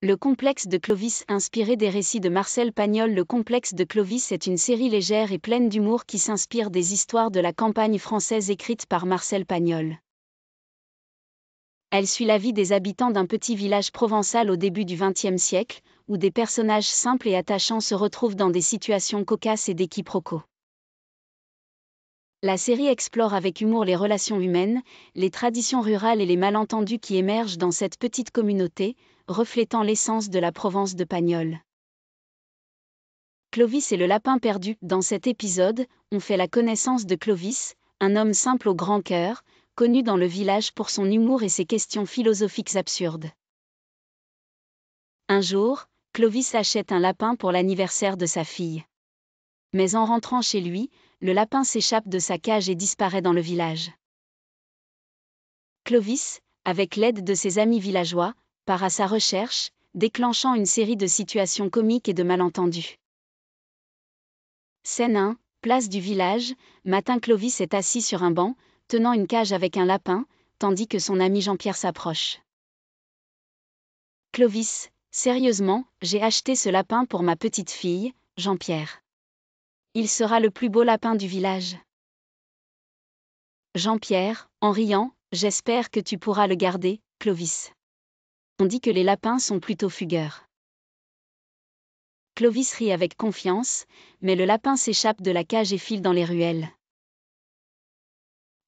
Le complexe de Clovis, inspiré des récits de Marcel Pagnol. Le complexe de Clovis est une série légère et pleine d'humour qui s'inspire des histoires de la campagne française écrites par Marcel Pagnol. Elle suit la vie des habitants d'un petit village provençal au début du XXe siècle, où des personnages simples et attachants se retrouvent dans des situations cocasses et des quiproquos. La série explore avec humour les relations humaines, les traditions rurales et les malentendus qui émergent dans cette petite communauté, reflétant l'essence de la Provence de Pagnol. Clovis et le lapin perdu. Dans cet épisode, on fait la connaissance de Clovis, un homme simple au grand cœur, connu dans le village pour son humour et ses questions philosophiques absurdes. Un jour, Clovis achète un lapin pour l'anniversaire de sa fille. Mais en rentrant chez lui, le lapin s'échappe de sa cage et disparaît dans le village. Clovis, avec l'aide de ses amis villageois, part à sa recherche, déclenchant une série de situations comiques et de malentendus. Scène 1, place du village. Matin, Clovis est assis sur un banc, tenant une cage avec un lapin, tandis que son ami Jean-Pierre s'approche. Clovis, sérieusement, j'ai acheté ce lapin pour ma petite fille, Jean-Pierre. Il sera le plus beau lapin du village. Jean-Pierre, en riant, j'espère que tu pourras le garder, Clovis. On dit que les lapins sont plutôt fugueurs. Clovis rit avec confiance, mais le lapin s'échappe de la cage et file dans les ruelles.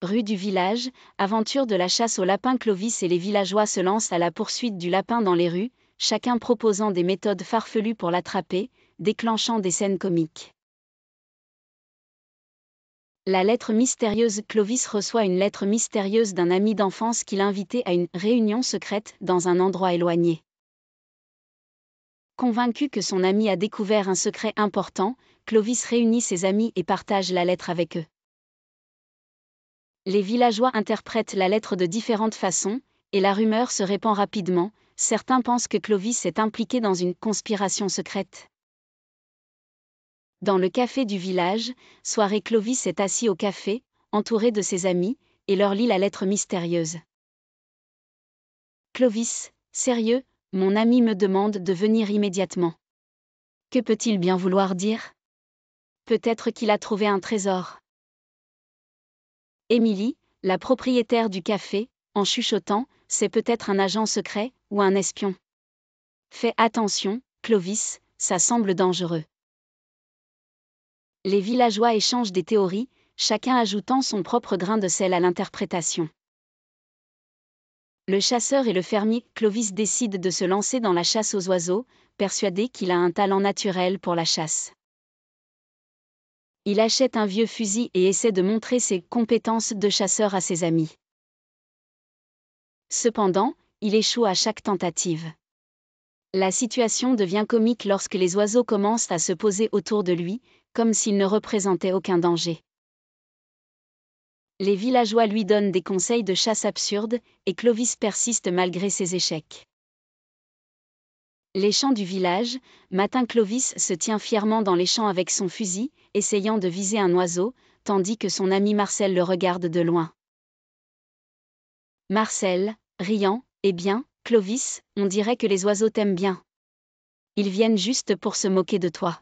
Rue du village, aventure de la chasse au lapin. Clovis et les villageois se lancent à la poursuite du lapin dans les rues, chacun proposant des méthodes farfelues pour l'attraper, déclenchant des scènes comiques. La lettre mystérieuse. Clovis reçoit une lettre mystérieuse d'un ami d'enfance qui l'invitait à une réunion secrète dans un endroit éloigné. Convaincu que son ami a découvert un secret important, Clovis réunit ses amis et partage la lettre avec eux. Les villageois interprètent la lettre de différentes façons, et la rumeur se répand rapidement. Certains pensent que Clovis est impliqué dans une conspiration secrète. Dans le café du village, soirée. Clovis est assis au café, entouré de ses amis, et leur lit la lettre mystérieuse. Clovis, sérieux, mon ami me demande de venir immédiatement. Que peut-il bien vouloir dire? Peut-être qu'il a trouvé un trésor. Émilie, la propriétaire du café, en chuchotant, c'est peut-être un agent secret, ou un espion. Fais attention, Clovis, ça semble dangereux. Les villageois échangent des théories, chacun ajoutant son propre grain de sel à l'interprétation. Le chasseur et le fermier. Clovis décide de se lancer dans la chasse aux oiseaux, persuadé qu'il a un talent naturel pour la chasse. Il achète un vieux fusil et essaie de montrer ses compétences de chasseur à ses amis. Cependant, il échoue à chaque tentative. La situation devient comique lorsque les oiseaux commencent à se poser autour de lui, comme s'ils ne représentaient aucun danger. Les villageois lui donnent des conseils de chasse absurdes, et Clovis persiste malgré ses échecs. Les champs du village. Matin, Clovis se tient fièrement dans les champs avec son fusil, essayant de viser un oiseau, tandis que son ami Marcel le regarde de loin. Marcel, riant, eh bien, Clovis, on dirait que les oiseaux t'aiment bien. Ils viennent juste pour se moquer de toi.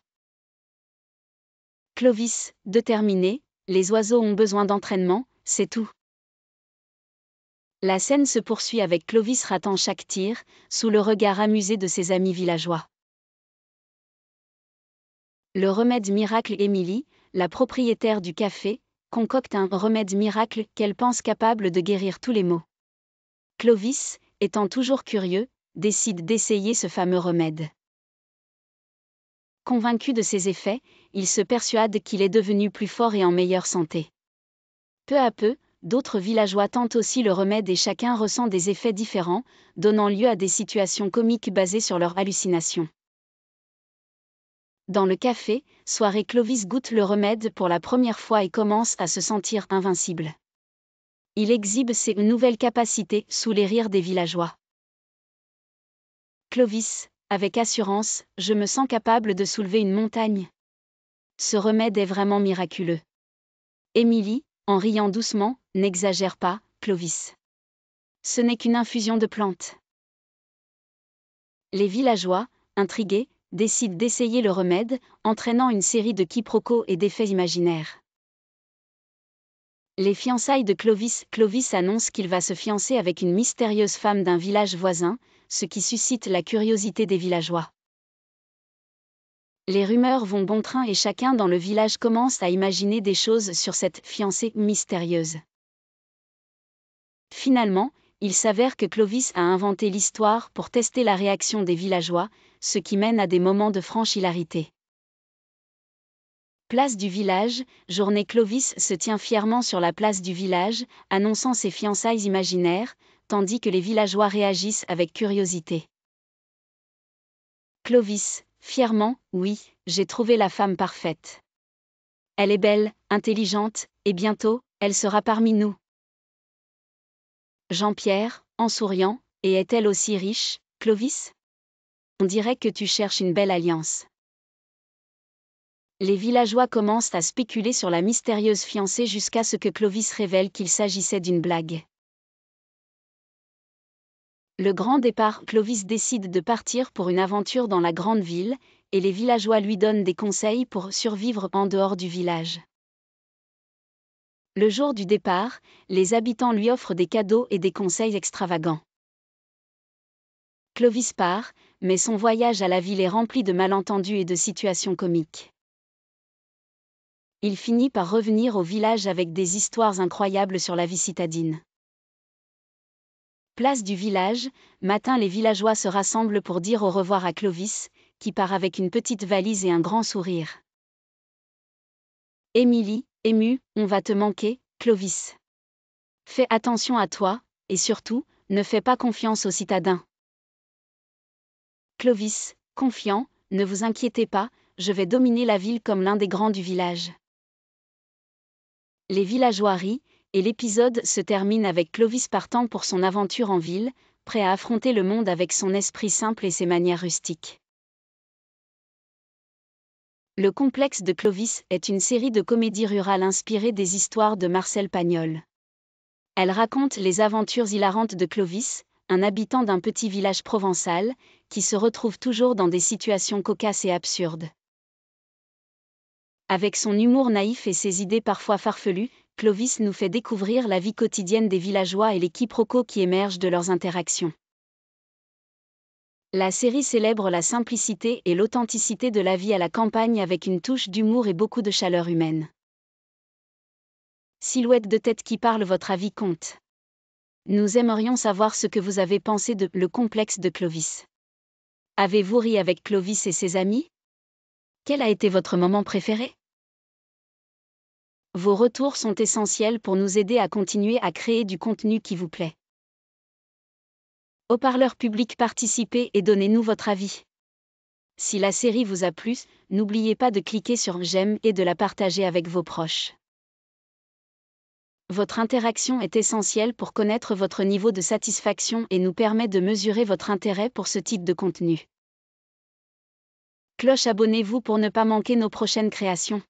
Clovis, déterminé, les oiseaux ont besoin d'entraînement, c'est tout. La scène se poursuit avec Clovis ratant chaque tir, sous le regard amusé de ses amis villageois. Le remède miracle. Émilie, la propriétaire du café, concocte un remède miracle qu'elle pense capable de guérir tous les maux. Clovis, étant toujours curieux, décide d'essayer ce fameux remède. Convaincu de ses effets, il se persuade qu'il est devenu plus fort et en meilleure santé. Peu à peu, d'autres villageois tentent aussi le remède et chacun ressent des effets différents, donnant lieu à des situations comiques basées sur leurs hallucinations. Dans le café, soirée. Clovis goûte le remède pour la première fois et commence à se sentir invincible. Il exhibe ses nouvelles capacités sous les rires des villageois. Clovis, avec assurance, je me sens capable de soulever une montagne. Ce remède est vraiment miraculeux. Émilie, en riant doucement, n'exagère pas, Clovis. Ce n'est qu'une infusion de plantes. Les villageois, intrigués, décident d'essayer le remède, entraînant une série de quiproquos et d'effets imaginaires. Les fiançailles de Clovis. Clovis annonce qu'il va se fiancer avec une mystérieuse femme d'un village voisin, ce qui suscite la curiosité des villageois. Les rumeurs vont bon train et chacun dans le village commence à imaginer des choses sur cette fiancée mystérieuse. Finalement, il s'avère que Clovis a inventé l'histoire pour tester la réaction des villageois, ce qui mène à des moments de franche hilarité. Place du village, journée. Clovis se tient fièrement sur la place du village, annonçant ses fiançailles imaginaires, tandis que les villageois réagissent avec curiosité. Clovis, fièrement, oui, j'ai trouvé la femme parfaite. Elle est belle, intelligente, et bientôt, elle sera parmi nous. Jean-Pierre, en souriant, et est-elle aussi riche, Clovis? On dirait que tu cherches une belle alliance. Les villageois commencent à spéculer sur la mystérieuse fiancée jusqu'à ce que Clovis révèle qu'il s'agissait d'une blague. Le grand départ. Clovis décide de partir pour une aventure dans la grande ville, et les villageois lui donnent des conseils pour survivre en dehors du village. Le jour du départ, les habitants lui offrent des cadeaux et des conseils extravagants. Clovis part, mais son voyage à la ville est rempli de malentendus et de situations comiques. Il finit par revenir au village avec des histoires incroyables sur la vie citadine. Place du village, matin. Les villageois se rassemblent pour dire au revoir à Clovis, qui part avec une petite valise et un grand sourire. Émilie, émue, on va te manquer, Clovis. Fais attention à toi, et surtout, ne fais pas confiance aux citadins. Clovis, confiant, ne vous inquiétez pas, je vais dominer la ville comme l'un des grands du village. Les villageois rient, et l'épisode se termine avec Clovis partant pour son aventure en ville, prêt à affronter le monde avec son esprit simple et ses manières rustiques. Le complexe de Clovis est une série de comédies rurales inspirée des histoires de Marcel Pagnol. Elle raconte les aventures hilarantes de Clovis, un habitant d'un petit village provençal, qui se retrouve toujours dans des situations cocasses et absurdes. Avec son humour naïf et ses idées parfois farfelues, Clovis nous fait découvrir la vie quotidienne des villageois et les quiproquos qui émergent de leurs interactions. La série célèbre la simplicité et l'authenticité de la vie à la campagne avec une touche d'humour et beaucoup de chaleur humaine. Silhouette de tête qui parle, votre avis compte. Nous aimerions savoir ce que vous avez pensé de Le complexe de Clovis. Avez-vous ri avec Clovis et ses amis? Quel a été votre moment préféré? Vos retours sont essentiels pour nous aider à continuer à créer du contenu qui vous plaît. Haut-parleur public, participez et donnez-nous votre avis. Si la série vous a plu, n'oubliez pas de cliquer sur j'aime et de la partager avec vos proches. Votre interaction est essentielle pour connaître votre niveau de satisfaction et nous permet de mesurer votre intérêt pour ce type de contenu. Cloche, abonnez-vous pour ne pas manquer nos prochaines créations.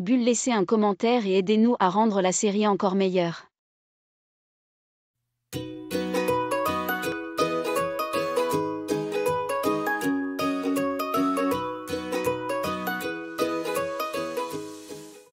Bulle, laissez un commentaire et aidez-nous à rendre la série encore meilleure.